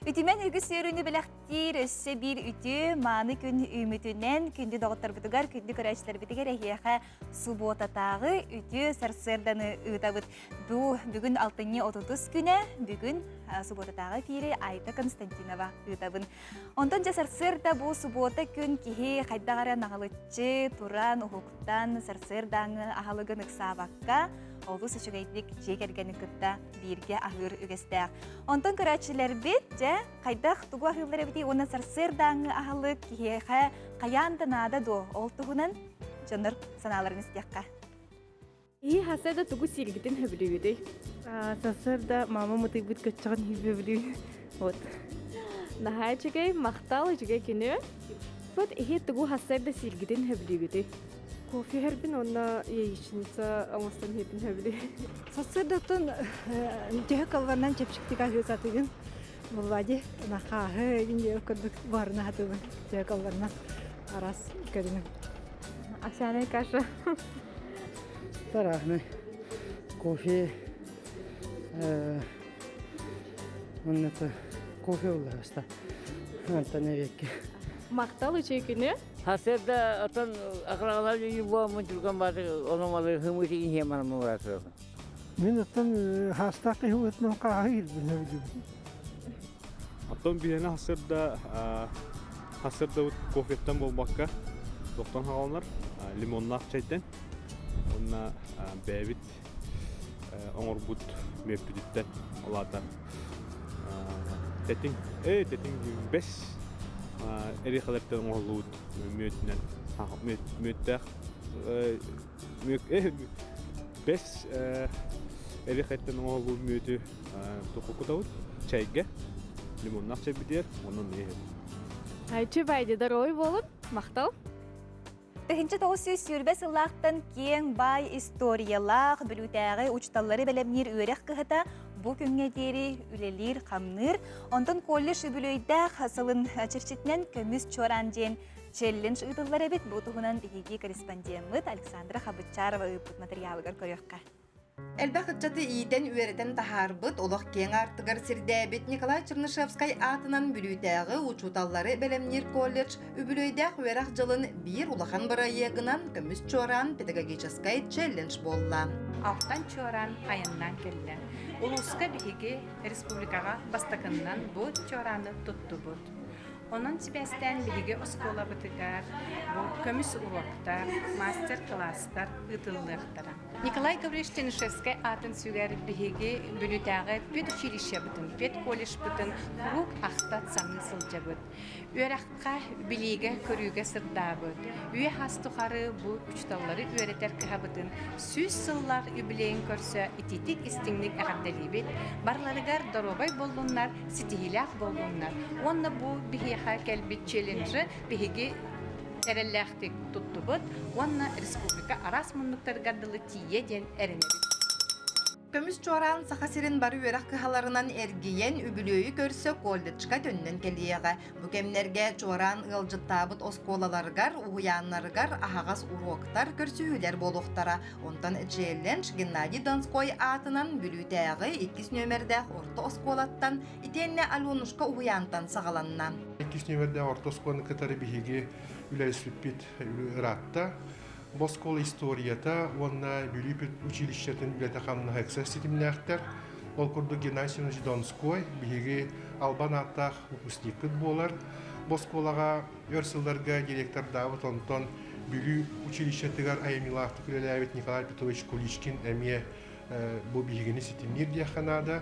Ütümen ügüs ürünü biləktir, össe bir ütü, manı gün ümütünen, kündü doğutlar bütügar, kündü körəçlər bütügar, əhiyaqa subota tağı, ütü sarsırdanı ıdabıt. Bugün 6-30 güne, bugün subota tağı piri Ayta Konstantinova ıdabın. Ondan sarsırda bu subota gün kihi qaydağara nağılıtçı, turan, uhuktan, sarsırdanı ahalıgın ıksabakka, Oldu seçugaydik jegergeni kıtta birge ahır ügestaq. Ondan kıraçılar bit, qaydaq tugu ahırlara biti ona sarsırdanı ahılık kiheqa qayandı nada do. Oltuğunan canır sanaların istiyakka. İyi hasada tugu sirgitin hüblüydü. Sarsırda mama mutibit kaçağın hüblüydü. Ot. Nahay çugay maqtal çugay günü. Bot iyi tugu hasada sirgitin hüblüydü. Kofi her bin ona yiyişinse amastan hepin hüblü. Sarsırdatın cehek kalvarından çepçiktik ahı satıgın. Vallahi nakahı yine okuduk varına hatıgın cehek kalvarından aras körünün. Aşağıya karşı. Tarahne kofi onunla kofi olur hasta. Anta ne bekle. Maqtal günü. Hasırda atan akrabalar yuva muncurkan bazı onomalı hımışı inheman muvasır. Мен аттан хастақи хуэтнен қағайыр бінövдү. Аттан бирени hasırda kofetten bolmakka doktan halanlar limonnak çayten. Onna bevit oңорбут mepüditten olatan. Tetin beş eri kadardan oğlut mütünen müttah beş eri kadardan oğlut mütü tokukudavut çayga limonnak çay biter onun ne? Ayçı baydı da roy bolup maqtal. Тыһынчы тоғыз сүрбәс ыллақтан кең бай историялақ бүлүтәғі учталлары бәлемнер өрек кыһыта бу күнгә дери үлелер қамныр. Онтон коллеж бүлөйдәқ сылын чирчитнен көміс чоран ден челлендж ыдыллары бит бу туһунан биһиги корреспондентмыт Александра Хабычарова ыппыт материалыгар көрөккә. Элбахытчаты иитен үөрэтен тахарбыт олох кең артыгар сирдээбит Николай Чернышевскай атынан бүлүүтээги учуталлары Белемнир колледж үбүлөйдэх үөрах жылын бир улахан барайыгынан көмүс чоран педагогическай челлендж болла. Алтан чоран айыннан келді. Улуска биһиги республикага бастакыннан бу чораны туттубут. Onun sibestten bilgi oskola bıtıgar, bu kömüs uroktар, master-klasslar ıtıllıqtara. Nikolay Gavrilovич Чернышевскай атын süger bilgi bülütäge pet училище bıtın, pet колледж bıtın, kuruk axtat samın sılca bıt. Üyerakka bilgi körüge sırda bıt. Üye hastukarı bu uçtalları üyereter kıha bıtın. Süz sıllar übileyin körse ititik istinlik ağabdeli bit. Barlarıgar dorobay bollunlar, sitihilak bollunlar. Onna bu bilgi kelbit challenge bihigi erellähtik tuttubut onna республика арас муннуктар гаддылы тиеден эренебит. Көмүс чоран сахасирин бары үөрах кыһаларынан эргиен үбүлөйү көрсө колледжга төннөн келиэҕэ. Бу кемнерге чоран ылжыттаабыт осколаларгар, уһуяаннарыгар аһагас уроктар көрсүүлэр болуктара. Онтон челлендж Геннадий Донской атынан бүлүүтээги 2 нөмердэх орто осколаттан итенне Алунушка уһуяантан сагаланна. 2 нөмердэх орто осколаны кытары биһиги үлэйсүппит ыратта. Боскол историята, онна бүлүпүт училищетін үлэtä хамна хексес ситимнäхтер. Ол курду Геннадий Донской биһиги албан аттах выпускникыт болар. Босколага өрсылларга директор Давыд онтон бүлү училищетигар айымилаахты күлэлээбит Николай Петрович Куличкин эмие бу биһигини ситимнир диэханада.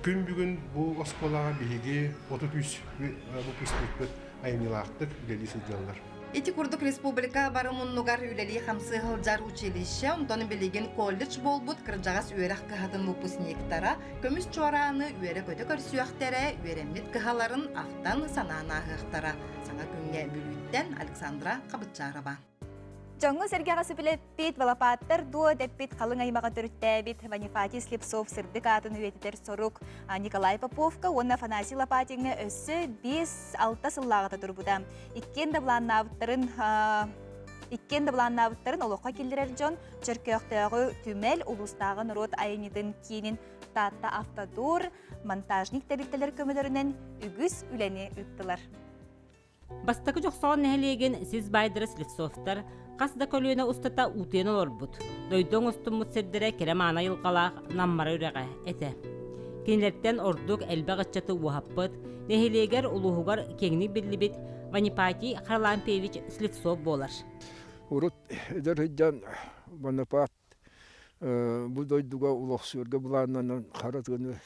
Бүгүн бу осколага биһиги 33 выпускникыт айымилаахтык үлели сидялар. Ити курдук республика барымуннугар үлели хамсы хылжар училище, онтоны билеген колледж болбут кыржагас үөрэх кыһатын выпускниктара, көмүс чораны үөрэ көтө көрсүөхтере, үөреммит кыһаларын ахтан санаанааһыахтара. Саҥа күнгэ бүлүүттен Александра Хабычарова. Жоңғы сәргеғасы білеппет, балапаттар дуа деппет қалың аймаға түріттәбет Ванифатий Слепцов сырдық атын үйетітер сорук Николай Поповка, онна Афанасий Лопатинге өссі 5-6 сыллағыта тұрбуда. Иккен дабыланнабыттарын олыққа келдірер жон, чөркөқтөғі түмел ұлыстағын рот айынидың кейінін татта автодор, монтажник тәріптелер көмілерінен үгіз үләне үттілер. Бастакы жоқсалан нәхелеген сіз байдыры Слепцовтар, қасда көлуіне ұстата ұтен олар бұд. Дойдың ұстымыт сірдірі керем ана елғалақ наммары үреға әті. Кенелерттен ордық әлбі ғытчаты уахаппыд, нәхелегер ұлығығар кеңні бірлібет Ванипатий Харлампевич Слепцов болар. Урут эдер хиджан Ванипат бұл дойдуға ұлық сөрге бұланынан қаратығыны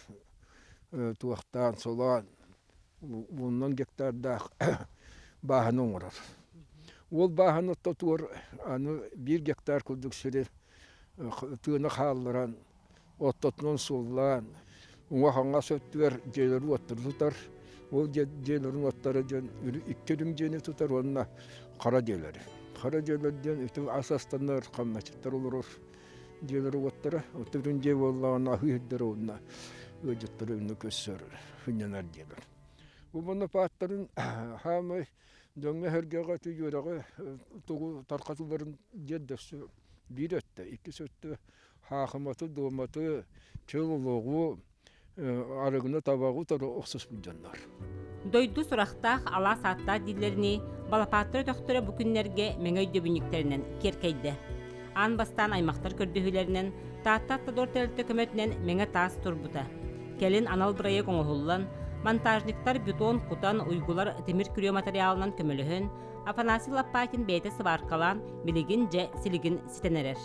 туақтан солан бұннан гектарда бағаны оңырар. Ол бағаны тұтуыр, аны 1 гектар күлдік сүрер, түйіні қалыран, оттотынан солан, оңа қаңа сөттівер жейлері оттыр тұтар. Ол жейлерін оттары жен 2 жені тұтар, онына қара жейлері. Қара жейлерден үтіл асастанар қамначыттар олыр жейлері оттары, оттырын жей болағына үйірдері онына өжеттері үні көссөр, үненер жейлер. Бұны паттарын хамы Дöngme hergege tüyürege tuğu tarqatılların jeddesi bir ötte, 2 ötte hakımatı, doğmatı, çılılığı, arıgını tabağı tarı oxsus bulcanlar. Doydu suraqtaq ala saatta dillerini balapattır töktörü bu günlerge meŋöy döbünlükterinden kerkeydi. An bastan aymaqtar kördühülerinden taat-tatta dortelti kömötünen meŋe taas turbuta. Kelin anal bırayı koŋuhullan, montajniktar beton kutan uygular demir kürüyo materialından kömölühün, Afanasy Lappatin beyte sıvarkalan biligin siligin sitenerer.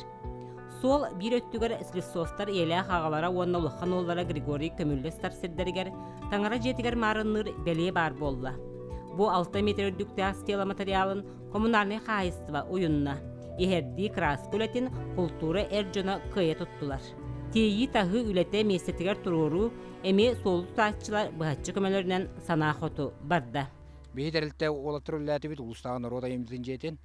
Sol bir öttüger Slipsoftar ele ağalara onna uluqan ollara Grigori kömüllü star sirderiger, tangara jetiger marınır beleye bar bolla. Bu 6 metre ördükte stela materialın komunalne xayıstıva oyununa, eherdi kraskuletin kultura erjona kıya tuttular. Teyi tahı ülete mesetiger tururu, emi solu taççılar bıhatçı kömölerinden sanahotu barda. Бейдерілтті олаттырылаты бет ұлыстағы народа емізін жетін.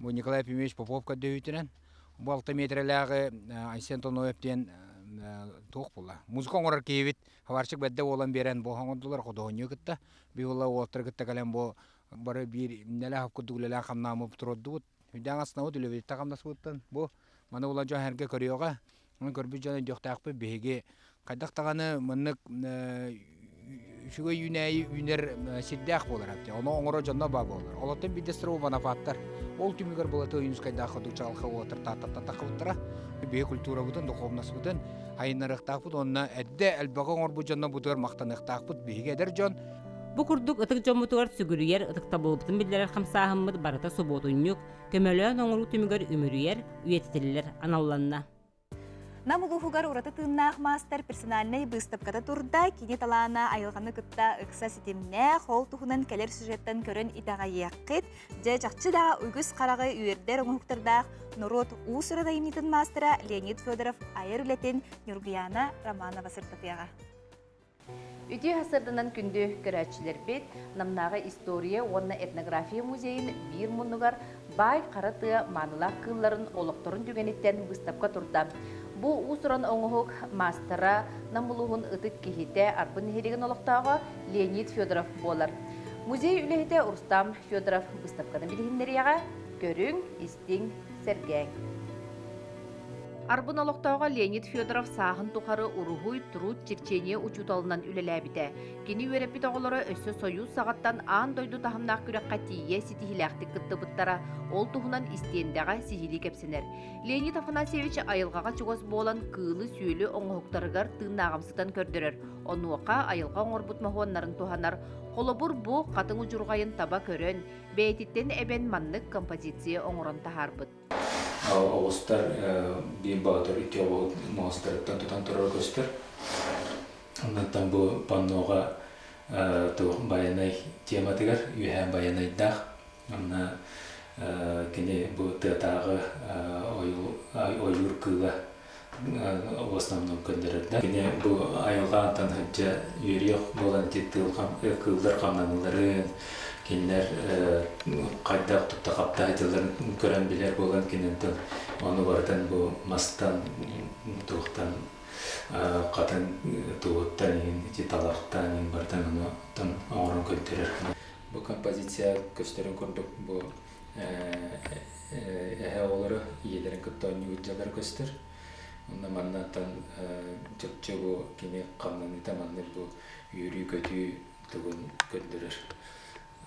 Бұл Николай Пимевич Поповка дөйтінен. Бұл 6 метрләғы Айсентон өптен тоқ бұла. Музыка оңырар кейбет, хаварчық бәдді олан берен бұл хаңындылар қодығын өкітті. Бұл ола олаттыр күтті кәлем бұл бары бір нәлі хапқыды үлелі қамнамы бұтыродды бұд. Хүден астына бұд үлі бетті қамнасы бұдтан. Бұл маны олан жан әрге көріоға. Оның көрбі жаны жоқтақ бұл бейге. Қайдақтағаны мұнық Шуга юнәй юнер сиддәк булар апты. Оны оңора жанна ба булар. Олаттан бидестру ванафаттар. Ол түмигер булаты юнускайда ходу чалха отыр та кылтыра. Бе культура бутан духовнас бутан айнарыктак бут. Онна әддә әлбәгә оңор бу жанна бутыр мактаныктак бут. Бегедер жан. Бу курдук ытык жомутугар сүгүрүер ытыкта болуптун билдерер хамсаахыммыт барыта суботунюк. Көмөлөн оңору түмигер үмүрүер үйетитилер аналланна. Намулухугар ураты тыннах мастер персональный выставкада турда кини талана айылганы кытта ыкса ситимне хол тухунан келер сюжеттен көрөн итага яккыт же жакчы да уйгус карагы үйердер оңуктарда народ усурада имнитин мастера Леонид Федоров айыр үлетен Нюргияна Романова сыртапияга. Үти хасырдынан күндү көрәчилер бит намнага история онна этнография музейин бир мунугар бай каратыя маныла кылларын олокторун дүгениттен выставка турда. Бу усуран оңук мастера намулугун ытык кихите арбын хелеген олоктагы Леонид Федоров болар. Музей үлехите Рустам Федоров выставканы билгендерияга көрүң истиң сергең. Арбын олоктагы Леонид Федоров сагын тухары урухуй турут чирчение учуталынан үлеләбите. Кини өрепит оголору өссө союз сагаттан аан дойду тахымнак күрәккә тие ситихиләхтик кыттыбыттара ол тухунан истиендәгә сихили кепсенер. Леонид Афанасьевич айылгага чугас болан кылы сүйөлү оңоктарыгар тыыннагамсытан көрдөрөр. Онуакка айылга оңорбутмахуаннарын туханар. Холобур бу катын ужургайын таба көрөн. Бейтиттен эбен маннык композиция оңорон тахарбыт. Оғыстар бейін бағытыр үтеуі мағыстырыптан тұтан тұрар көстір. Оннан бұл панноға баянай тематығар, үйән баянайдақ. Онна кені бұл тұтағы ойыр кылы основном көндірірді. Кені бұл айылға антан хүнче үйрек болан теттіл кылдар қамнаныларын, кинилер кайдак тутта капта айтыларын көрөн билер болгон кинентен оны бартан бу мастан тухтан катын туоттан ити талактан бартан оны тан оңорон көтөрөр. Бу композиция көстөрөн көрдүк бу олары иелерин көттөн южалар көстөр. Онда маннатан жөкчөгө кеме камнаны таманны бу үйрү көтү тугун көндөрөр.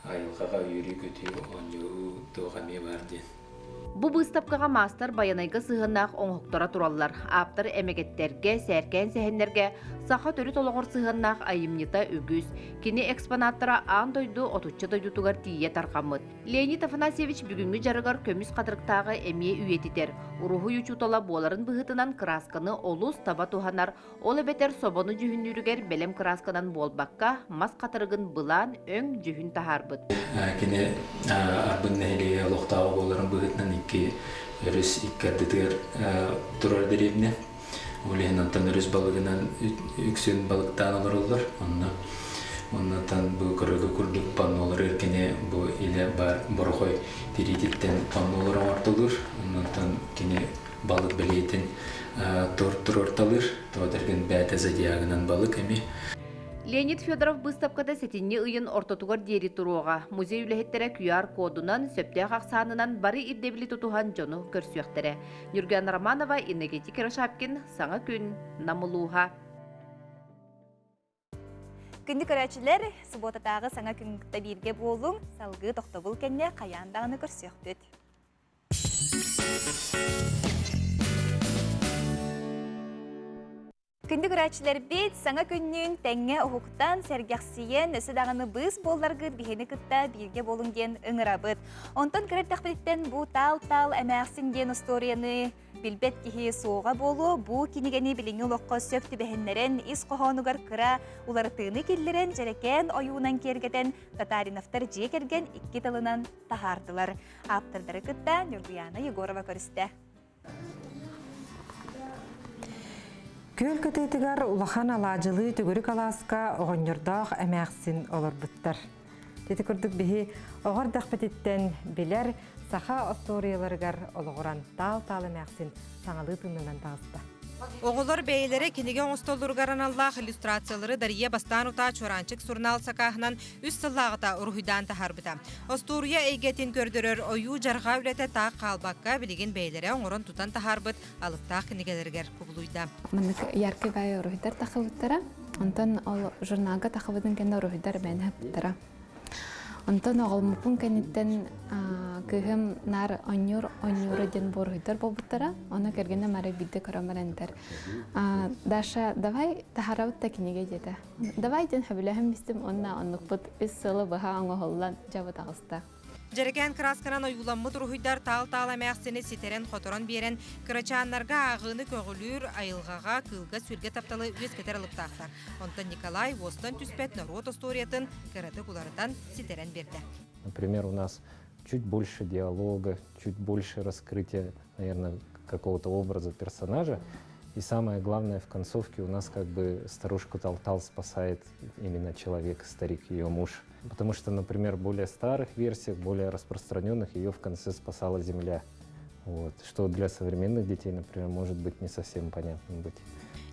Айылгага үйрү көтү онжу тугаме бар ден. Бу быстапкага мастер баянайга сыгыннак оңоктора тураллар. Аптар эмегеттерге, сәркен сәһеннерге саха төрү тологор сыгыннак айымнита үгүс. Кини экспонаттара аан дойду отучча дойдутугар тие таркамыт. Леонид Афанасьевич бүгүнгү жарыгар көмүс кадырыктагы эмие үйетитер. Уруху ючутала боларын быһытынан красканы олус таба туханар. Ол эбетер собону жүһүннүрүгер белем красканан болбакка мас катырыгын былаан өң жүһүн тахарбыт. Кини арбын нехиле лохтагы боларын быһытынан икки өрүс иккердитер турар деревне. Улеһнантан өрүс балыгынан үксүн балыктан алырылар. Оннан бу көрөгө курдук паннолар эркене бу иле бар борхой тирититтен паннолар артылыр. Оннан кини балык белейтин турорталыр. Тодерген бәте зодиагынан балык эми. Леонид Федоров быстапкада сетинни ыйын ортотугар диери туруга. Музей үлэхеттере QR кодунан сөптег аксанынан бары ирдебили тутухан жону көрсүөктере. Нюрген Романова, Энергетик Рашапкин, Саҥа Күн, Намылууха. Күнді көрәчілер, субботатағы Саҥа Күнгі бирге болуң, салғы тоқтобыл кәнне қаяндағыны көрсөктөт. Күнді көрәчілер бет Саҥа Күннің тәңе ұхуқтан сәргәқсиен өсі дағыны біз болларғы бігені күтті бирге болуң ген ұңырабыт. Онтан көрәт тақпеттен бұ тал-тал әмәқсін ген историяны билбет кихи соға болу, бұ кенегені біліңі лоққа сөпті бәхінлерін, ис қоғануғар кыра, улары тыны келлерін жәрекен ойуынан кергетен Татариновтар же керген 2 тылынан тахардылар. Аптырдары күтті Нюргияна Егорова көрісті. Көл көтетігер улахан алажылы түгірік аласка оғынырдақ әмәқсін олар бұттар. Теті күрдік бігі оғырдақ бәтеттен білер саха историяларыгар олығыран тал-тал әмәқсін саңалы тыңынан тағысты. Оғылар бәйелері кенеге оңстолдыргаран Аллах иллюстрациялары дария бастан ута чоранчык сурнал сакахынан үс сыллағыта урхуйдан тахарбыта. Остурия эйгетин көрдірер ойу жарға үлеті тақ қалбаққа білеген бәйелері оңырын тутан тахарбыт алықтақ кенегелергер күбілуйда. Мынык яркы бәйі урхуйдар тақыбыттара, онтан ол журналға тақыбыдың кенде урхуйдар бәйін хапыттара. Онтан оғылмыпын кәнеттен күйім нар онюры ден борғыдар болбыттара, оны кергенде мары бидді көромарендер. Даша, давай тахарабыт та кенеге деді. Давай ден хөбіләхім бістім, онна оннық бұд үс сылы бұға оңғылан жабы тағыста. Жерекен красканан ойуламмыт рухуйдар тал-тал әмәқсіні сетерен хоторон берен кырачаннарға ағыны көгілір айылғаға кылға сүрге тапталы өз кетер алыптақтар. Онтан Николай Востан түспет народ историятын кыраты куларыдан сетерен берді. Например, у нас чуть больше диалога, чуть больше раскрытия, наверное, какого-то образа персонажа. И самое главное, в концовке у нас как бы старушку Талтал спасает именно человек, старик, ее муж. Потому что, например, в более старых версиях, более распространенных, ее в конце спасала земля. Вот. Что для современных детей, например, может быть не совсем понятным быть.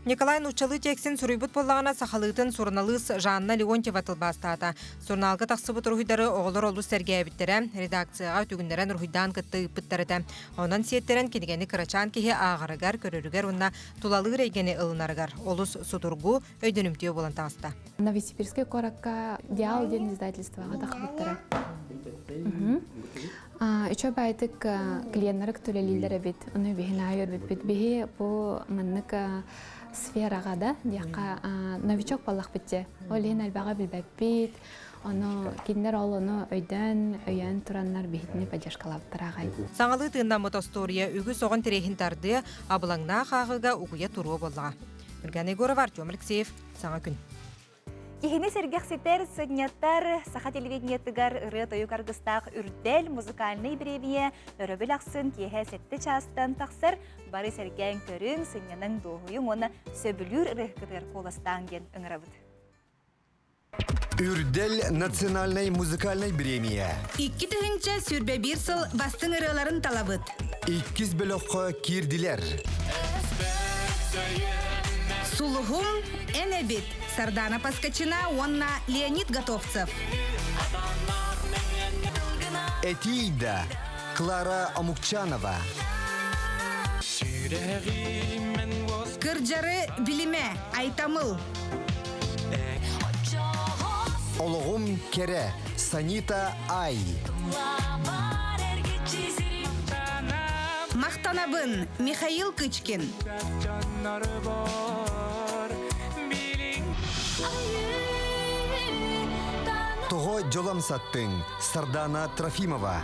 Николай Нучалы тексин сурыйбыт боллағана сақалытын сурналыс Жанна Леонтьева тылбастата. Сурналғы тақсыбыт рухидары оғылыр олу сәргәбіттері, редакцияға түгіндерін рухидан кытты ыппыттарыды. Онан сиеттерін кенегені кырачан кеге ағырыгар, көрірігер, онна тулалы рейгені ылынарыгар. Олус сутургу өйдінімтеу болан тағыста. Новосибирский коракка диал ден издательствоға тақыбыттары. Üçö baytık klientlerik tölelilere bit, onu bihin ayır bit bihi bu manlık sferaga da diyaka noviçok balıq bitce. Olihin albağa bilbep bit, onu kinler onu öyen turanlar bihitini pajaşkalabıtırağay. Saŋalı tığından motostoriya ügü soğun terehin tardı, abılangna xağıga uguya turu bollağa. Ülgen Egorov, Artyom Alekseyev, Saŋa Күн. Кихини сергекситер сыдняттар саха телевидениятыгар ыры тойу каргыстақ үрдел музыкальный бревие өрөбіл ақсын кеге сетті частан тақсыр бары серген көрін сынянын доғуың оны сөбілүр ыры кытыр коластан ген ыңырабыд. Үрдел национальной музыкальной премия. 2 тыгынча сүрбе бир сыл бастың ырыларын талабыт. 2 бөлөккө кирдилер. Сулухум Энебит, Сардана Паскачина, Онна Леонид Готовцев. Этида Клара Амукчанова. Кырджары Билиме Айтамыл. Ологум Кере Санита Ай. Мақтанабын Михаил Кычкин. Того жолам саттың Сардана Трофимова.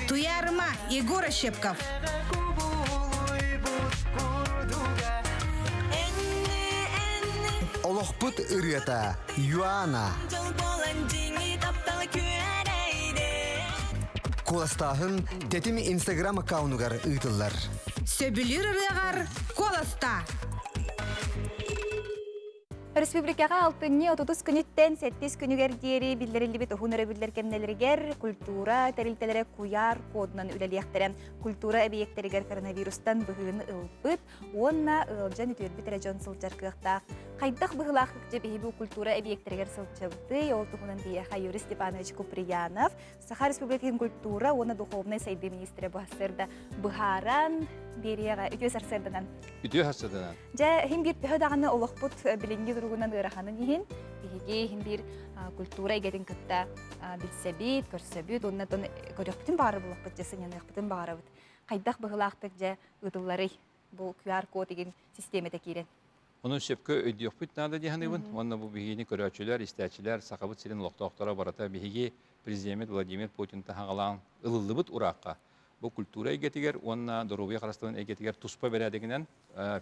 Туярма Егора Щепков. Олохпут Ырыта Юана. Коластахын тетим Инстаграм аккаунугар ытыллар. Сөбүлүр ырыгар Коласта. Республикаға 6-30 күніттен 7 күнігер дейері білдірілі бет ұхыныры білдер кемнелергер культура тәрілтелері куяр кодынан үлелияқтыры. Культура әбейектерігер коронавирустан бұғыны ұлпыт, онна ұлжан үтер бітірі жон сылчар кықтақ. Қайдақ бұғылақық жеп ебі культура әбейектерігер сылчабыты, ол тұхынан бейеха Юрий Степанович Куприянов, Саха Республиканың культура, оны духовный сайды министрі бұғасырда бұғаран берияға үтө сарсырдынан. Үтө сарсырдынан. Жа хим бир пөхөдағаны олықпұт білінгі дұрғынан ұрақанын ехін, бігеге хим бир культура егетін күтті білсәбет, көрсәбет, оннатон көріқпітін бағары бұлықпыт, жасын янықпытын бағары бұд. Қайдақ бұғылақтық жа ұтылары бұл QR код еген системе тәкерен. Onun şepke ödüyokput nada dihanıbın. Onunla bu bihini körüçüler, isteçiler, sakabıt silin loqtoqtara barata bihigi Prezident Vladimir Putin tahagalan ılılıbıt uraqqa. Bu kultura egetiger, onunla Dorubiya Qarastı'nın egetiger tuspa verediğinden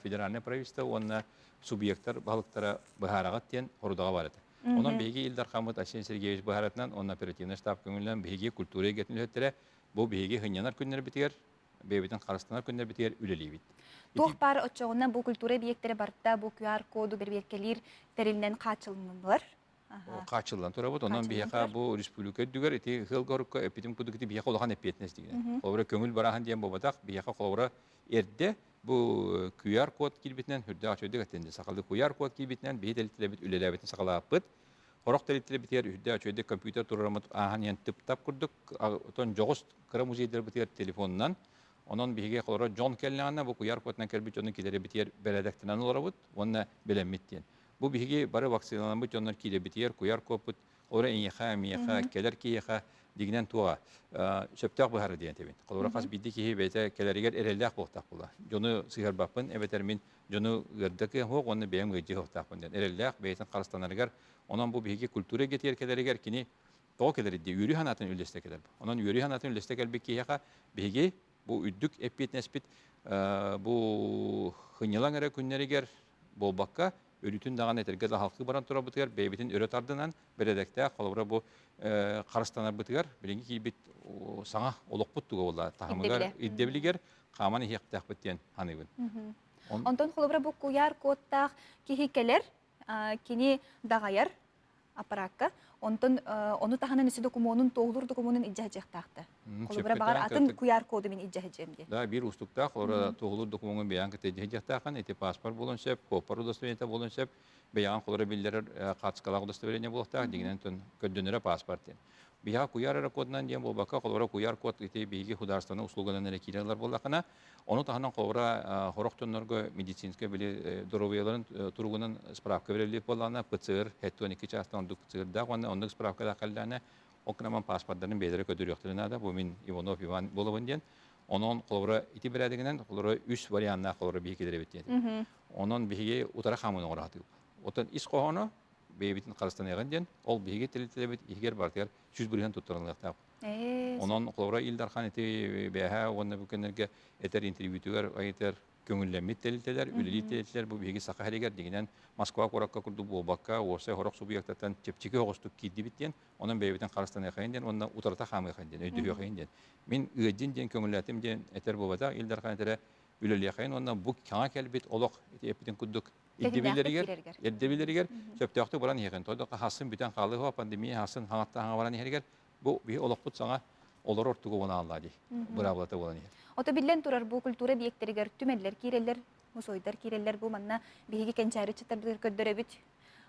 federalne pravista, onunla subyektler balıklara biharagat diyen horudağa var. Onun bihigi İldar Hamid Asen Sergeyevich biharatından, onun operativne ştab köngülen bihigi kultura egetinlöttere, bu bihigi hınyanar günleri bitiger, beybitin Qarastı'nar günleri bitiger, üleliyibit. Тух пар очоғынан бұл культура объекттері барда бұл QR коду берберкелер терилинен қачылынылар. Қачылдан тұра бұд, онан бияқа бұл республика дүгер, еті ғыл ғорыққа өпетім күдікті бияқа олаған өпетінес деген. Қолабыра көңіл барахан дейін болбадақ, бияқа қолабыра ерді бұл QR код келбетінен, хүрді ачойды ғаттенді. Сақалды QR код келбетінен бейт әліттілі біт үлелі әбетін сақала апыд. Қорық тәліттілі бітер, хүрді ачойды компьютер тұрарамыд ағын ен тып-тап күрдік, отон жоғыз қыра музейдер бітер телефонынан. Onun bihiге kolora John Kelly'anna bu kuyar kotnan kelbit onun kileri bitiyer beledektinden olarabut, onunla belenmittiyen. Bu bihiге barı vaksilanabut onlar kile bitiyer kuyar koput, ora inyeha, miyeha, keler kiyeha diginen tuğa. Söptaq buharı diyen tebin. Kolora kas biddi ki beyte keleriger ereldak boğtaq bula. Jonu sihar bakın, evet ermin jonu gırdaki hoq, onu beyem gıcı hoqtaq bundan. Ereldak beyten qarıstanarıgar, onun bu bihiге kultura getiyer keleriger kini toğ keleri diye yürü hanatın üllestek eder. Onun yürü hanatın üllestek elbek kiyeha bihiге bu üddük epit nespit bu hınyalan ara günleriger bolbakka örütün dağın eterge de halkı baran tura bıtıgar beybitin öret ardından beredekte kolabra bu karıstanar bıtıgar bilingi ki bit sana oluk buttuga ola tahamıgar iddebiliger kamanı hiyaktak bitiyen hanıbın. Ondan kolabra bu kuyar kodtaq kihikeler kini dağayar aparakka ondan onu tahanan üstü dokumunun toğlur dokumunun icahcıqtaqtı. Kolabra bağır atın QR kodu min icahcemdi. Da bir ustukta kolabra toğlur dokumunun beyan kete icahcıqtaqan eti pasport bulunsep, kopar udostuventa bulunsep, beyan kolabra bildirir qatskalaq udostoverenya bulaqtaq diginen tön köddönere pasport den. Biha QR kodundan diyen bolbaka kolabra QR kod eti bihigi hudarstana uslugadan erekilerler bolaqana onu tahanan kolabra horoqtönlerge medicinske bile doroviyaların turugunun spravka verilip bolana PCR hetoniki çastan duk PCR da onun spravka da kallana oknaman pasportların bedere ködürüqtürüna da bu min Ivanov Ivan Bolovun diyen onun kolabra iti berediğinden kolabra 3 variantna kolabra bihigilere bittiyen. Onun bihigi utara xamını oratı. Otan is qohonu beybitin Qarastan yağın diyen ol bihigi telitelebit ihger bartıyar 100 birihan tutturanlıqtaq. Onun kolabra İldar Xan eti beha onu bükünlerge eter intervütüger ayetler köngüllemit teliteler, üleli teliteler bu bihigi saqa heriger diginen Moskva korakka kurdu bu bakka orsa horaq subyektatan çepçiki hoğustuk kiddi bittiyen onun beybitin Qarastan yağın diyen ondan utarata xamı yağın diyen, öydürü yağın diyen. Min ıgıdin diyen köngüllatim diyen eter bu bada İldar Xan etere үлелехайын онна бу каңа келбит олох эпитин куддук иддебилеригер сөптөктү баран ехен тодока хасын бүтөн калыгы пандемия хасын хаңатта хаңа баран ехер бу би олохпут саңа олор ортугу вона аллади браблата болан ехер Ото билен турар бу культура биектеригер түмеллер киреллер мусойдар киреллер бу манна биһиги кенчари чытырдыр көддөрөбүт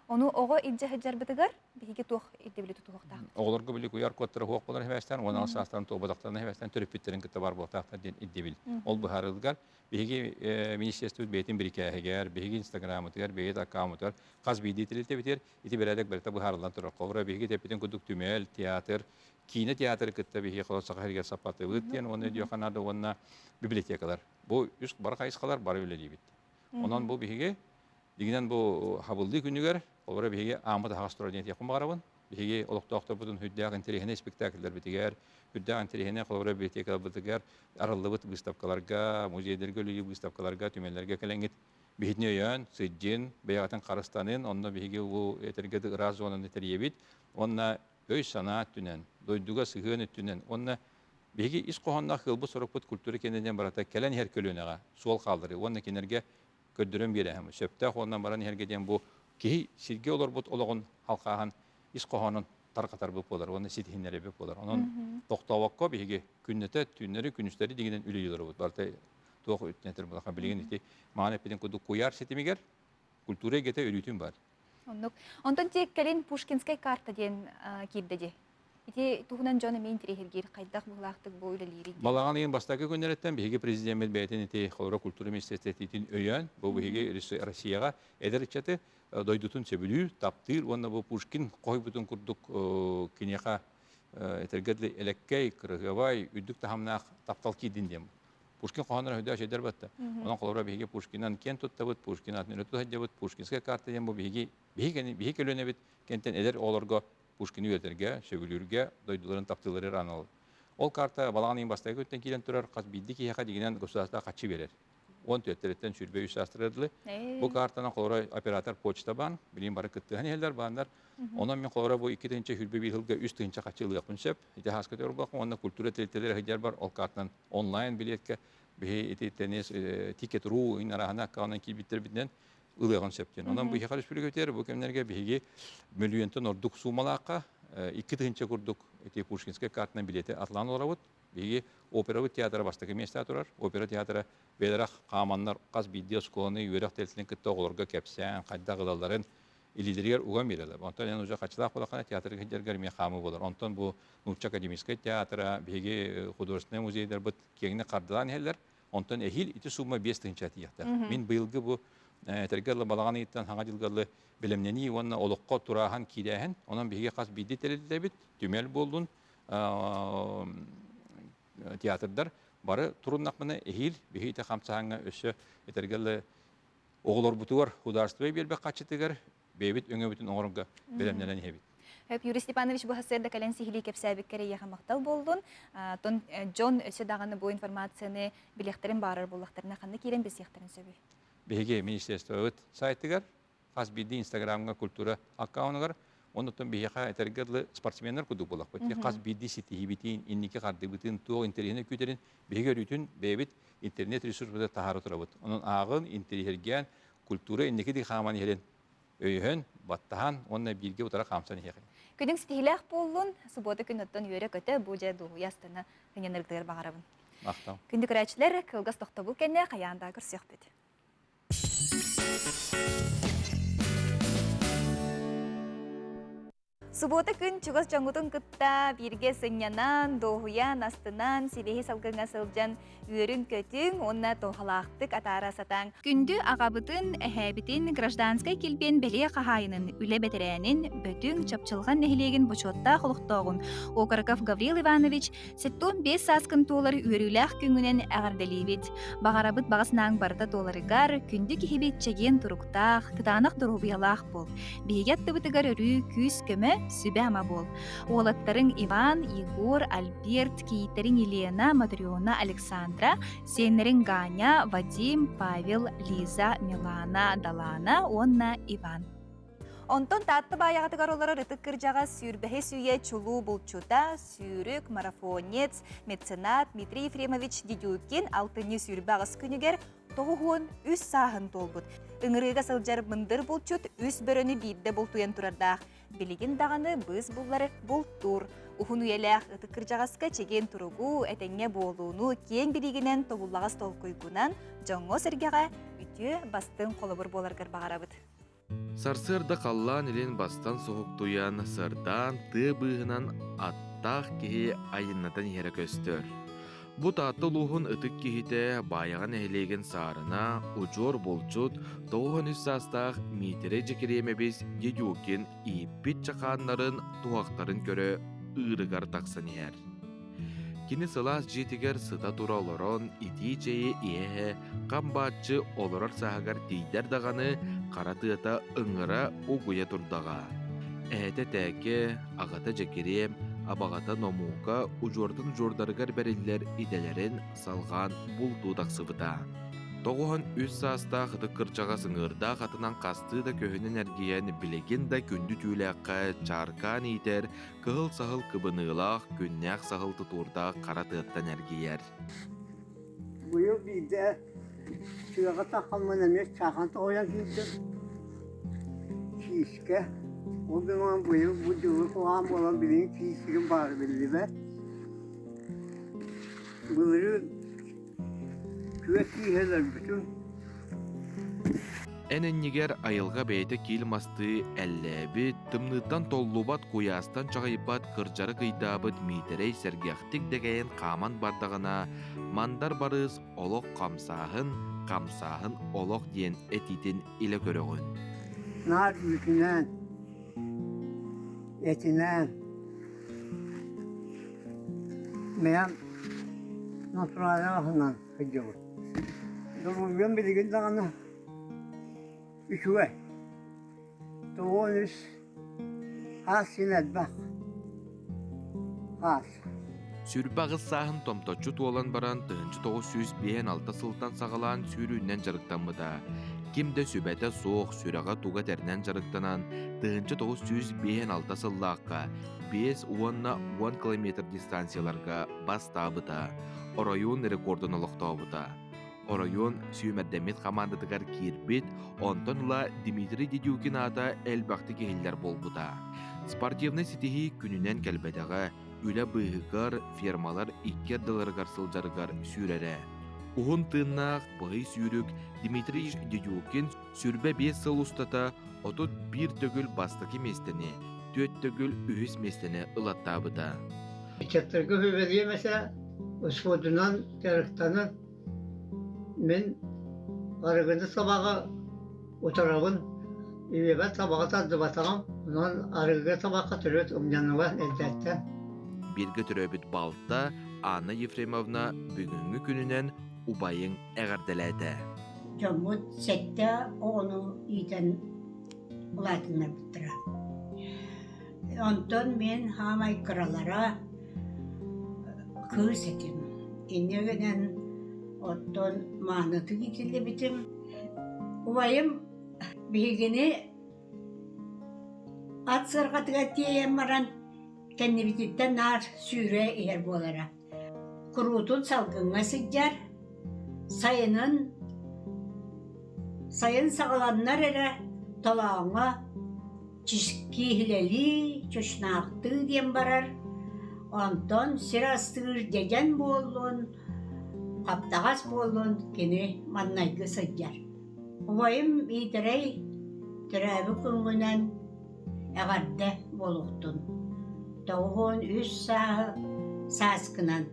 Ону ого идже хаджарбытыгар биһиги туох иддебили тутуохта. Оголорго били куяр коттора хуак болар хевестен, онал састан тобадактан хевестен төрөппиттерин кытта бар болтактар ден иддебил. Ол бухарылгар биһиги министрликтут бетин бирикәһегер, биһиги инстаграмытыгар, бейт аккаунтар, каз бидителите битер, ити берәдек берте бухарылдан турар. Ковра биһиги тепитин кудук түмел, театр, кино театр кытта биһиги холосак хергә сапаты үттен, оны диоханада онна библиотекалар. Бу үс бар кайскалар бар үле дибит. Онан бу биһиги дигенен бу хабылды күнүгөр олар биһиги амада хастыр ден якын барабын. Биһиги олоктоктор бутун хүддәгән интерехне спектакльләр битегәр, хүддәгән интерехне колора библиотекалар битегәр, араллыбыт выставкаларга, музейларга, лүли выставкаларга, түмәлләргә кәләнгит. Биһитне ян, сыҗин, бәягатан Карыстанын, онда биһиги бу этергә раз зонаны теребит. Онна өй санаат түнән, дойдуга сыгын түнән. Онна биһиги ис коханна хылбы сорокпут культура кенедән барата кәлән һәр көлөнәгә, суал калдыры. Онна кинергә көддөрөн бирәһәм. Сөптә хоннан баран һәргәдән бу ки сирге олар бут ологон халкахан ис коханын таркатар бу болар. Оны ситһиннәре бу болар. Онын токтавакка биһиге күннәтә түннәре күнүстәре дигән үлеләр бу. Барта тох үтнәтер булака билген ити. Маны пиден куду куяр ситимигер культура гете өрүтүн бар. Онтон тек кален Пушкинская карта ден кирдеди. Ити туһунан жона мен тирехергер кайдак булактык бу үлелери. Балаган ен бастагы күннәреттән биһиге президент бәйтен ити Хавра культура министрлыгын өйән, бу биһиге Россияга эдерчәте дойдутун себүлү таптыр, онна бу Пушкин койбутун курдук кинеха этергедле элеккей кыргыбай үдүк тахамнак таптал кидиндем. Пушкин коханнар хөдә шедер батта. Онан Хавра биһиге Пушкиннан кен туттабыт, Пушкин атны туттабыт, Пушкинская карта ден бу биһиге көлөнө бит кенттен эдер олорго Пушкин үетергә, шөгүлүргә дойдуларын таптылары ранал. Ол карта балаганын бастагы өттен килен турар, каз бидди кияка дигенен государства качы берер. 10 төттөрөттөн сүрбө үсастырылды. Бу картаны колора оператор почта бан, билим бары кыттыган элдер бандар. Онан мен колора бу 2-нче сүрбө бир жылга 3-нче качылы япынчап, ите хаскатер бак, онда культура телтелер хәҗәр бар, ол картаны онлайн билетке бе ите тенес тикет.ру инарахана канан килбиттер биден ылыган септен. Онан бу хәл сүргөтер, бу кемнәргә биһиге миллионтон ордук сумалакка 2-нче курдук ите Пушкинская картаны билеты атлан оларабыт. Биги опера театры бастагы места турар. Опера театры бедрах каманнар каз видео сконы юрак телтен кытта оглорга кепсән, кайда гылаларын илидергер уган бирәләр. Онтан яны уже качлак булакана театрга китергә ми хамы булар. Онтан бу Нурча академическая театры, биги художественный музейдер бит кеңне кардылан хәлләр. Онтан эхил ите сума 5-нче тиякта. Мин быелгы бу тергәле балаганы иттән хаңа җилгәле белемнәни онна олыкка турахан кидәһен. Онан биги каз биди теледә бит түмәл булдун. Театрдар бары туруннакмыны эхил бихите хамсааңа өсө этергеле оголор бутугар художество бербе качытыгар бебит өңө бүтүн оңорунга белемнелен хебит. Хөп Юрий Степанович бу хасырда кален сихили кепсәбик кере мактал болдун. Тон Джон өсө даганы бу информацияны билектерин барыр булактарына кандай кирен без яктарын сөбү. Биге министрлыктын сайтыгар, хас биди Инстаграмга культура аккаунтыгар оннотон бияха этергерлы спортсменнер куду болак. Бите каз биди сити хибитин инники карды битин то интернет күтерин беге рүтүн бебит интернет ресурсында тахары турабыт. Онун агын интернетген культура инники ди хаман хелен өйһөн баттахан онна бирге утара хамсан хекен. Күдүң стихилах болдун, суббота күнөттөн үйрө көтө бу же ду ястына кененергдер багарабын. Мактам. Күндү көрәчләр кылгас тохтобул кенне каянда көрсөк бит. Суббота күн чугас жаңгутун кытта бирге сынянан, доғуян, астынан, себеге салгыңа сылжан үйерін көтің, онна тоғалақтық атара сатаң. Күнді ағабытын, әхәбітін, гражданскай келбен бәле қағайының, үлі бәтірәнін, бөтің чапчылған нәхілеген бұчотта құлықтоғын. Окараков Гаврил Иванович, сеттон 5 саскын толар үйеріләқ күнгінен әғарделейбет. Бағарабыт бағасынан барда толарыгар, күнді кехебет чеген тұруқтақ, тытанақ дұрубиялақ бол. Бейгетті бұтығар үрі күз көмі Сүбәма бол. Олаттарың Иван, Егор, Альберт, кейтерің Елена, Матриона, Александра, сенерің Ганя, Вадим, Павел, Лиза, Милана, Далана, Онна, Иван. Онтон татты баяғатыгар олары рытык кыржаға сүйірбәхе сүйе чулу бұлчута, сүйрік, марафонец, меценат Дмитрий Ефремович Дедюкин алтыны сүйірбәғыз күнігер тоғуын үс сағын толбыд. Үңіріға сылжар мындыр бұлчут үс бөріні бейді бұлтуен тұрардақ. Білеген дағаны біз бұллары бұлттур. Ухун уелях ытык кыржағасқа чеген тұругу, әтәңе болуыну кен бірігінен тоғулағас толкуйгунан жоңго сіргеға үтіе бастың қолыбыр боларғар бағарабыд. Сарсырда қаллан елен бастан соғық туян сырдан тыбығынан аттақ кеге айыннатан ері көстір. Бұ татты луғын ытык кехите баяған әйлеген сарына ұжор болчут тоғын үс састақ митері жекереме біз Дедюкин иппит чақанларын туақтарын көрі ырыгар тақсын ер. Кені сылас жетігер сыта тура олорон ити жейі иеhe қамбатчы олорар сағагар дейдер дағаны қаратыата ыңыра угуя турдаға. Әйті тәке, ағата жекерем, абағата номуға ұжордың жордарығар бәрілер иделерін салған бұл тудақ сывыта. Тоғуын үс саста қыты кырчаға сыңырда қатынан қасты да көхінен әргейен білеген да күнді түйіләққа чаркан етер, кығыл-сағыл кыбынылақ, күннәқ сағыл тұтурда қаратыттан әргейер. Бұйыл бейді шыға тақалман әмес чағанты оян кейдім. Киіске. Ол біман бұйыл бұл жылы қоған болан білген киісігін бары білді бә. Бұлыры Эненнигер айылға бейті келмасты әлләбі тымнытан толлубат куястан чағайбат кыржары кыйтабыт митерей сәргяқтик дегейін қаман бардағына мандар барыз олық қамсағын олық ден әтитін илі көрігін. Нар үтінен, етінен, мен натуралығынан қыджығыр. Durumdan bilgin dağını üçüve. Doğunuz hassinet bak. Has. Sürbağız sahın tomtoçut olan baran 1905 sıltan sağalan sürüyünden jarıktanmıda. Kimde sübete soğuk sürağa tuğa ternen jarıktanan 1905 sıllıqqa 5-10 kilometr distansiyalarga bastabıda. Orayun rekordun ılıqtabıda. Orayon süymerdemit komandadıgar kirbit, ontonla Dmitri Dedyukin ata elbaqti kehiller bolbuda. Sportivna sitihi gününen kelbedaga, üle bıhıgar, firmalar ikkerdalargar sıljargar sürere. Uğun tığınnaq, bıhı sürük, Dmitri Dedyukin sürbe 5 sıl ustata, otut bir tögül bastaki mesteni, 4 tögül ühüs mesteni ılattabıda. Çattırgı hüveliye mesela, ısfodunan yarıktanı men arıgında sabağa oturağın ben sabağa tadı batağım. Ondan arıgı sabağa türüt umyanıva elbette. Birge türöbüt balta Anna Yefremovna bugünkü gününen ubayın eğerdeledi. Jamut sette onu iten ulatınlar bitira. Ondan men hamay kralara kız etim. İnnegenen Otton manatı gitildi bitim. Ubayım bilgini at sırgatı diyeyim maran kendi bititten nar süre eğer bolara. Kurutun salgınına sıccar sayın sağlanlar ere talağına çişki hileli çoşnaktı diyeyim barar. Ondan sırastır degen bolun Kaptağız bolun kini mannaygı sıccar. Ubayım itirey türebi kıngınan eğarde boluktun. Doğun üç sağı saskınan.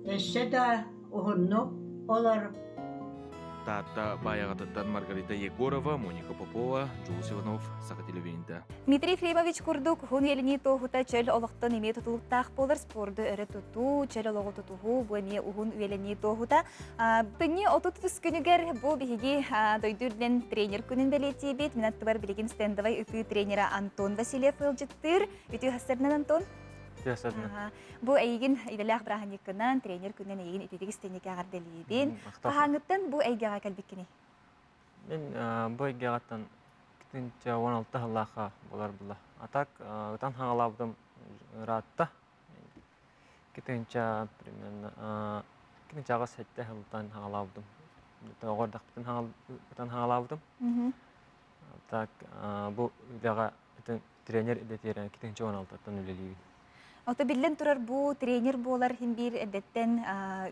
Össe de uhunluk olur. Tata баяғатыттан Маргарита Егорова, Моника Попова, Джулс Иванов, Сақа телевидениеде. Дмитрий Ефремович курдук хун елini тоғута чөл олықтан еме тұтылықтақ болыр спорды өрі тұту, чөл олығы тұтуғу, бұл еме ұғын елini тоғута. Бұны отут түскінігер бұл бігеге дойдырден тренер күнін бәлеті бет. Мен атты бар білеген стендовай үкі тренера Антон Васильев өлжіттір. Үті хастарынан Антон? Бұл әйген иделәқ бірағын екінен тренер күннен әйген үтедегі стендеге ағарделейбен. Қағаңыттан бұл әйгеға кәлбеккені? Мен бұл әйгеғаттан Китинче 16 халлаха болар була. Атак ытан хаңалабдым ратта. Китинче примерно китинче агас хетте хылтан хаңалабдым. Тогордак ытан хаңалабдым. Так бу үлега тренер эдетерен китинче 16-тан үлелиби. Ота билен турар бу тренер болар химбир эдеттен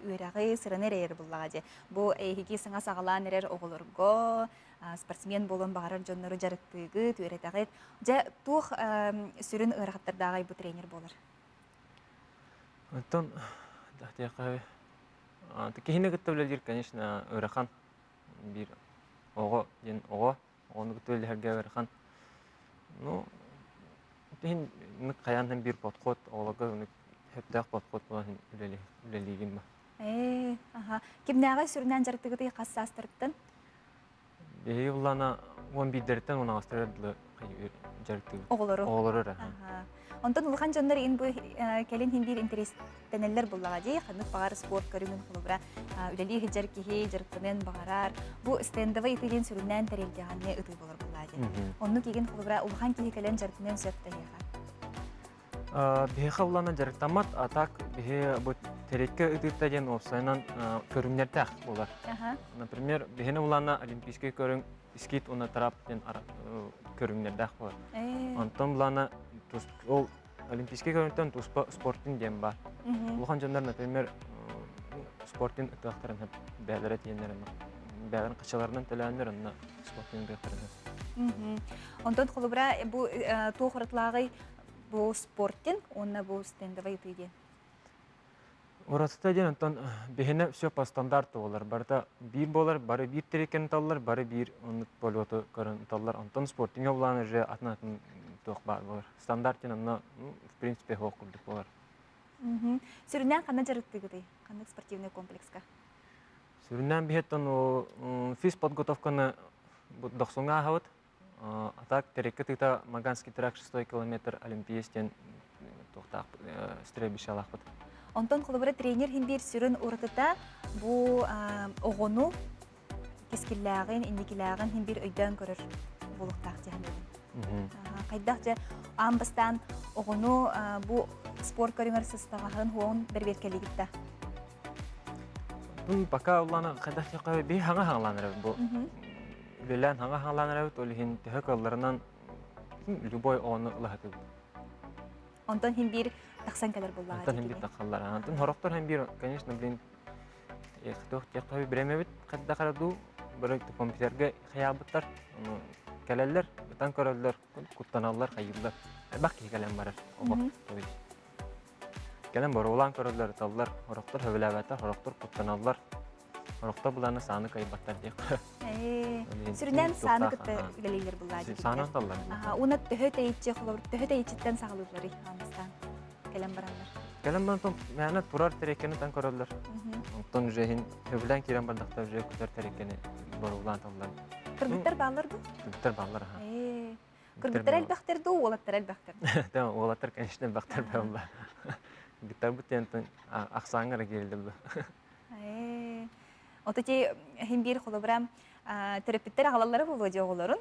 үрәгы сыраны рәйер буллага. Бу хики саңа сагалан эрер оголорго спортсмен болон багарар жоннору жарыктыгы түретагы. Жа тух сүрүн ырахаттардагы бу тренер болар. Антон дахтыякы кихине гыттылыр, конечно, ырахан бир ого ден ого оны гыттылырга ырахан. Ну тин нык каяндан бир подход олага ны хептак подход болан үлелигин ба. Аха. Кимнага сүрүнөн жарыктыгы кассастырыптын? Улана 11-дерден 16-дерді жарыктыгы. Оголору. Аха. Онтон улхан жоннор ин бу келин химбир интерестенелер буллага жей, ханнык багар спорт көрүнүн кулубра үлели хиджар кихи жарыктынын багарар. Бу стендовый итилин сүрүнөн терелдеганы ыты болор буллага. Онну кеген кулубра улхан кихи келен жарыктынын сөттө Беха улана жарыктамат, атак бе бу терекке ытытта ден офсайнан көрүмнердах болар. Например, бехене улана олимпийский көрүң скит уна тарап ден көрүмнердах болар. Антон улана ол олимпийский көрүнтөн спорттун дем бар. Улхан жандар, например, спорттун ытыктарын бәләре тиеннерин, бәләрен качаларынан төләннер, аны спорттун ытыктарын. Онтон кулубра бу тоохратлагы бу спорттин, онна бу стендовый ытыден. Орасыта ден антон бехене все по стандарту болар. Барда бир болар, бары бир терекен таллар, бары бир онут полету көрүн таллар. Антон спорттин обланы же атнатын тох бар болар. Стандарттин анна в принципе хокурдук болар. Сүрүнөн кандай жарыктыгы, кандай спортивный комплекска? Сүрүнөн бихеттен физподготовканы доксуңа хавыт. Атак терекке тыта Маганский трак 6 километр олимпиестен тохтак стребише алакпыт. Онтон кулубара тренер химбир сүрүн уртыта бу огону кескиллагын, индикиллагын химбир өйдөн көрөр булуктак жаһаннын. Кайдак же амбастан огону бу спорт көрүңөр сыстагын хуон берберкелигитте. Пока улана кайдак жакка би хаңа-хаңаланыр бу. Үлелен хаңа-хаңаланыр бу олихин төһөкөллөрүнөн любой огону лахатып. Онтон химбир таксан келер буллага. Антон химбир такаллар. Антон хороктор химбир, конечно, блин, эхтох жакка беремебит, кайда караду, бирок компьютерге хаябыттар, келелер, бутан көрөллөр, куттаналлар, хайыллар. Бакки келем барар. Келем бар улан көрөллөр, таллар, хороктор хөбөлөбөтөр, хороктор куттаналлар. Хорокто буланы саны кайбаттар деп. Сүрүнөн саны кытты үлелейлер буллага. Саны таллар. Уна төһөтейче холор, төһөтейчиттен сагылырлары ханыстан. Келем баралар. Келем бантон мәне турар терекени тан көрөллөр. Онтон жехин хөбөлөн кирен бардакта же күтөр терекени борулан таллар. Кыргыттар баллар бу? Кыргыттар баллар. Кыргыттар элбактар ду, олаттар элбактар. Да, олаттар, конечно, бактар балла. Гитар бутентен аксаңгара келди бу. Ототи химбир холобрам терапевттер агаллары болу жоголорун.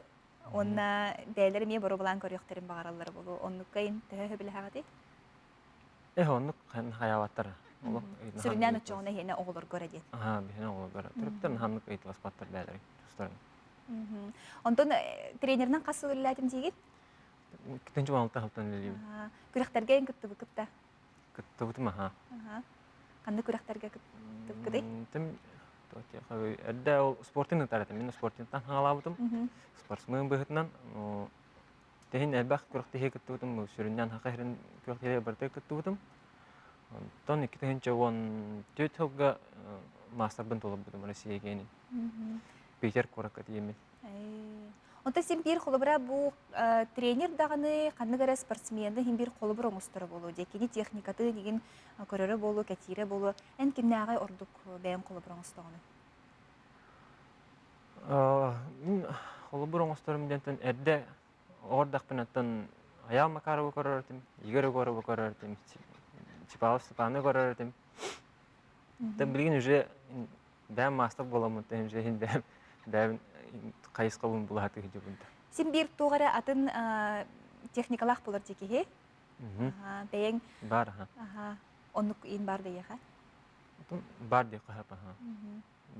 Онна бәйләре ме бору булан көрөктөрүн багараллары болу. Оннуккайын төһө билһагати. Оннук хаябаттар. Сүрүнөн очоңна хене оголор көрөден. Бихене оголор көрө. Терапевттер ханнык ыйтлас баттар бәйләре. Онтон тренернен касы үлләтим дигит? Китенче балыкта халтан элеби. Күрәктәргә кытты кытта. Кытты бутма. Кандай күрәктәргә кытты кыды? Әдді ол спортын ұтарады. Мен спортынтан хаңалабыдым. Спортсмен бұғытынан. Тегін әлбәқ көріқтіге күтті бұдым. Сүріннен хақайрын көріқтіге бірді күтті бұдым. Тон 2014 жылға мастербын толып бұдым Россия кейінен. Питер көріққа деймін. Онта сен бір қолыбыра бұл тренер дағыны қанығары спортсменді хен бір қолыбыр оңыстыры болу. Декені техникаты деген көрері болу, кәтері болу. Ән кемне ағай ордық бәйін қолыбыр оңыстығыны? Қолыбыр оңыстырым дентін әрді ордақпын әттін аял макарығы көрердім, егері көрердім, Чипалов Степаны көрердім. Білген уже бәйін мастық боламын, бәйін қайысқа бұн бұлаты кеде бұнда. Сен бир тугара атын техникалах болар декеhe. Бәйін... Бар, Оннук ин бар дейеха? Бар дейі қағап,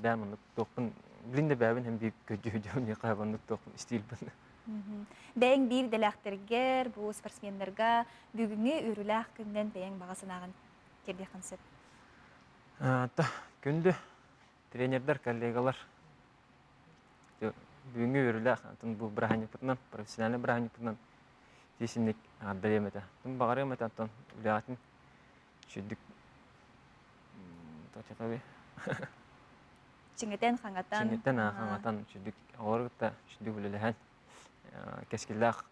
бәм оннук тоқпын. Білінде бәбін hem bir көджі қағап оннук тоқпын стилбін. Бәйін бир дәләқтергер, бұл спортсмендерға бүгінгі үріләқ күннен бәйін бағасынағын керде қансып? Күнді тренердер, коллегалар бүгінгі үріләқ, бұл бірағаны пұтынан, профессиональный бірағаны пұтынан тесінлік ағаддарем әті. Бұл бағарым әті аттан үләғатын шүддік тачақабе. Чиңетен қаңатан? Чиңетен қаңатан шүддік ауырғытта шүддік үлеліған кәскелләқ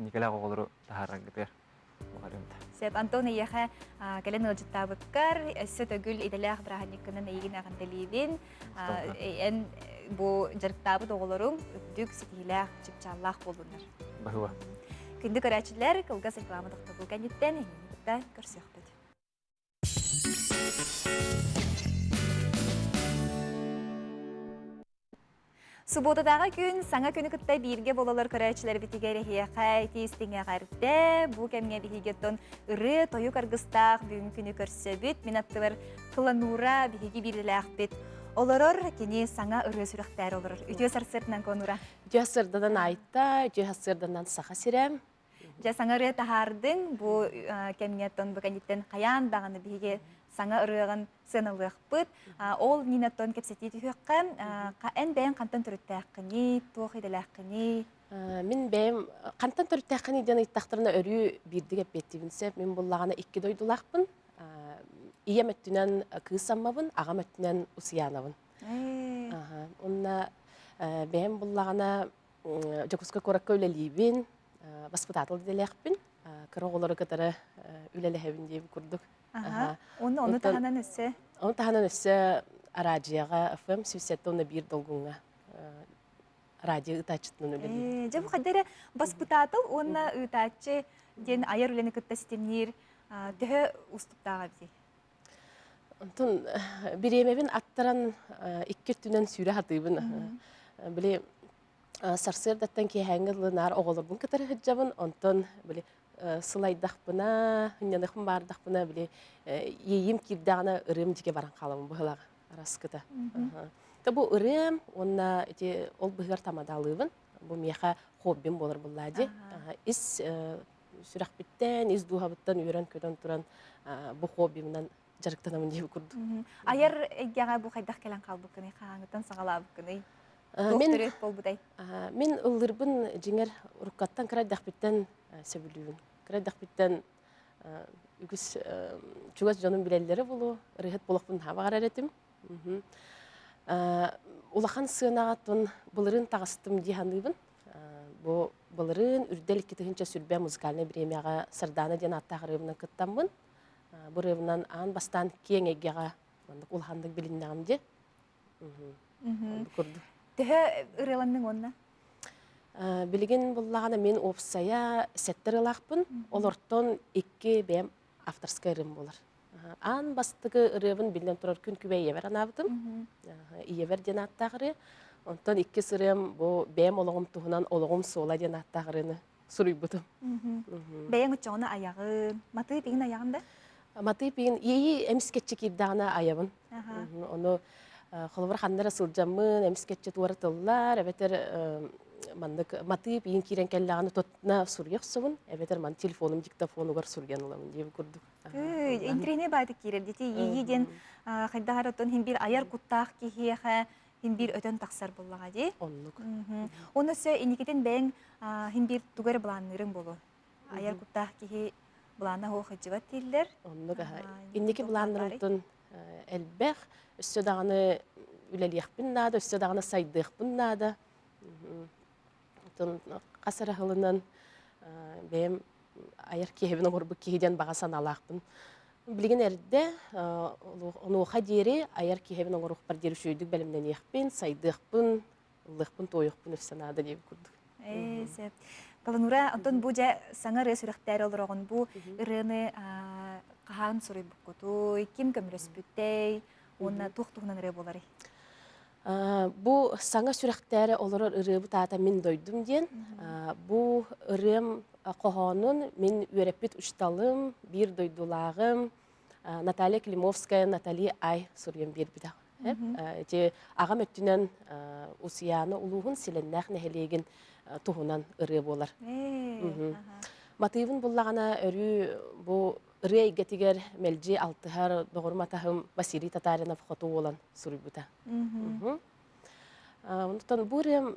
Николай оғылыру тахаррагытыр. Сеп Антон ияха кәлен ылжыттабыккар, өссі төгіл иделәқ бірағанеккінің әйгін ағынделейбін. Ән бұл жарықтабы доғылырым үпдік сетиләқ чыпчаллақ болыныр. Бағыва. Күнді көрәчілер кылға рекламадықты бұл кәнеттен әйгінікті көрсек бөді. Суботадағы күн Саҥа күні күтті бірге болалар көрәчілер бітігері хияқай тестіңе ғарыпты. Бұл кәмге бігегеттон ұры тойы қарғыстақ бүгін күні көрсі бүт. Мен аттывар қыланура бігеге бірілі ақпет. Оларыр кені Саҥа ұры сүріқтер олар. Үтіе сарсырдынан конура? Үтіе сырдынан айта, үтіе сырдынан сақа сирем. Жа Саҥа ұры тахардың бұл кәмгеттон бұл кәнеттен қаян бағаны бігеге Саҥа ұрығын сынылық бұд. Ол нинаттон кепсеті түйіққа ән бәйін қантан түріттәқіні, тоқ еделәқіні? Мен бәйім қантан түріттәқіні ден иттақтырына өрі бірді кеп беттібінсеп, мен бұллағана 2 дойдулақпын. Ием өттінен күйсаммабын, ағам өттінен ұсиянабын. Онна бәйім бұллағана жокуска коракка үлелейбін, баспытатыл деделәқпін. Кыры олары кытары үлеләхебін дейбі күрдік. Оны таханан өссі? Оны таханан өссі радияға FM сөйсетті оны бір долғыңа радио ұтачытының үлелейбін. Жабы қадары баспытатыл, оны ұтачы ден аяр үлені күтті сетемнер түхі ұстыптаға бізей? Онтын біремебін аттаран 2 түнен сүйрі хатыбын. Біле сарсырдаттан кейхәңгілі нар оғылырбын кітары хыджабын, онтын біле сылайдақпына, хүнненықпын бардақпына, біле ейім кирдағына ұрым деке баран қаламын бұғылағы араскыта. Бұл ұрым, онна ол бұғыр тамадалыбын, бұл меха хоббим болыр бұллади. Ис сүрақ біттен, ис дуғабыттан үйрен көтен тұран бұл хоббимнан жарықтанамын дейбі күрді. Айар әйгеға бұл қайдақ кәлін қалбы күні, қағаңыттан сағалабы күні? Доқтыры бол бұдай? Мен ұлырбын жеңер ұрыққаттан қырайдақ біттен сөбілуін. Қырайдақ біттен үгіз чугас жоның білелері болу, ұрығыт болықпын хабағар әретім. Улахан сығынағаттың бұлырын тағыстым дейханлыбын. Бұлырын үрдел кетігінші сүрбе музыкальный премияға сырданы ден аттағырыбынан күттамын. Бұрыбынан ан бастан кең егеға улахандық біліннағымде. Түхі ұрыланның онына? Білген бұллағана мен опсая сәттір ылақпын, ол ортон 2 бәм авторскай ұрым болар. Ан бастығы ұрывын білден тұрар күн күбе иевер анабыдым. Иевер ден аттағыры. Онтон 2 сұрым бәм олығым тұғынан олығым сола ден аттағырыны сұруй бұдым. Бәйін ұтчауына аяғы, маты бейін аяғында? Маты бейін, ейі әміскетчі кирдағына аябын. Оны Холовар ханнара сылжамын, әміскетчі туарытылар, әбетер маты бейін кирен кәллағаны тотна сурьяқ сұғын, әбетер ман телефоным, диктофонуғар сурьян оламын, дейбі күрдік. Интерене байды керер, деті ейден қайдағар өтін хем бір аяр құттақ кейхеға, хем бір өтін тақсар болуға дей? Онлық. Оны сө енекетен бәң хем бір тугар бұланырың болу. Аяр құттақ кейхе бұлана хоқ жыват дейлер? Онлық. Енеке бұланырыңтын әлбәқ, өсті дағаны үлелияқпын нады, өсті дағаны сайдықпын нады. Қасыр ғылынан бәйім аяр кейхебін оғырбы кейден бағасан алақпын. Білген әрді, оны оға дері аяр кейхебін оғырық бар дері шөйдік бәлімнен еқпін, сайдықпын, ұлықпын, тойықпын өсті нады деп көрдік. Каланура, Антон, бұл жа саңа ры сүріқтәрі олыр оғын бұл ұрыны қаған сұрый бұққытой, кем көмірес бүттей, оны тұқтығынан ры болары? Бу саңа сүрәхтәре олорор ырыбы таата мин дойдум ден. Бу ырым кохонун мен үрәппит ушталым, бир дойдулагым, Наталья Климовская, Наталья Ай сурген бир бита. Те агам өттүнен усияны улугун силеннәх нәһелеген тухунан ыры болар. Мотивын буллагана өрү бу ыры гетигер мелжи алтыхар догорматахым Василий Татаринов хоту olan сурбута. Онтон бу рем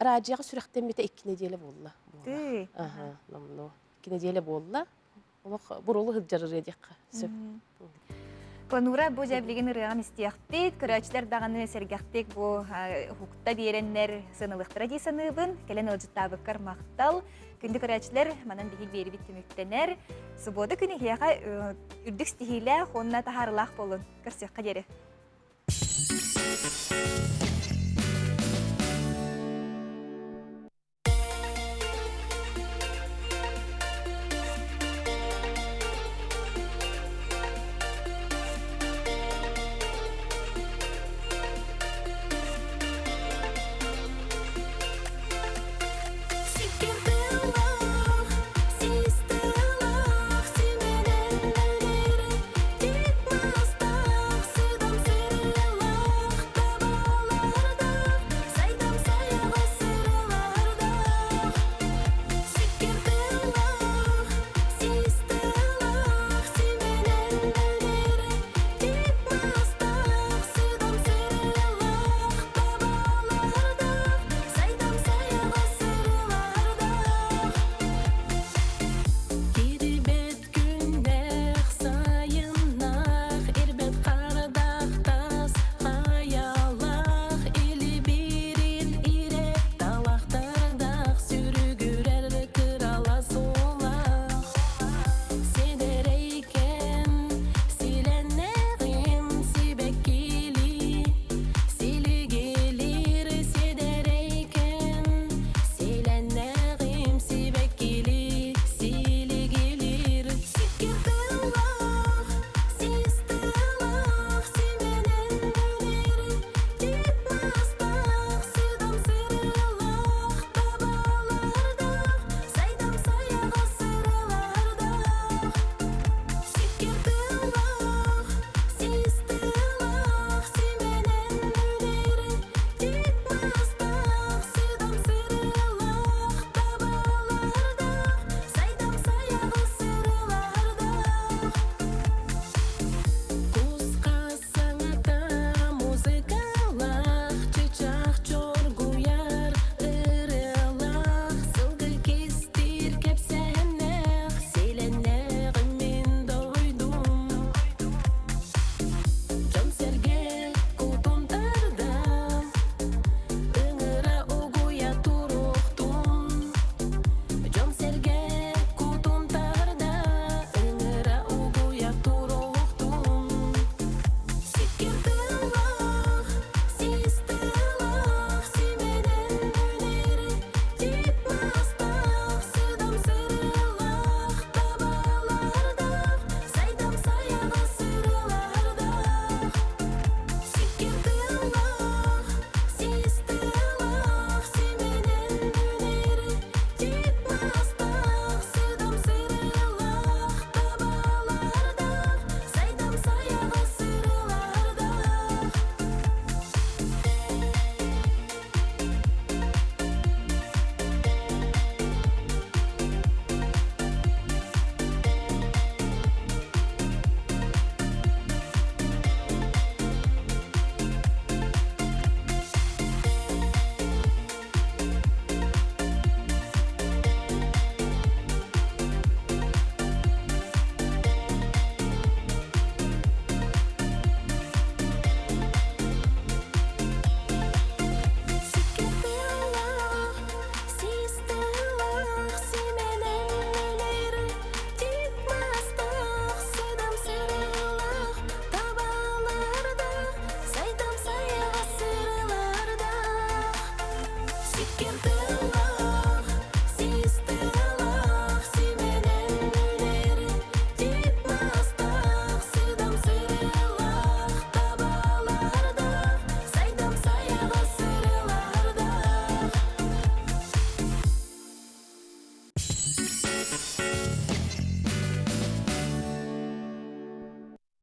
радиога сүрәхтен бите 2 неделе булла. Намно 2 неделе булла. Олох бурулу хыджары радиога. Сөп. Конура бу жаблеген ырыган истияхтит, көрәчләр даганы сәргәхтек бу хукта береннәр сынылыктыра дисаныбын, келен ылжыттабы кармактал, күндү көрәчләр манан бигик бери биттемектенер. Субода күнү хияга үрдүк стихилә хонна тахарлах болун. Көрсөк кадере.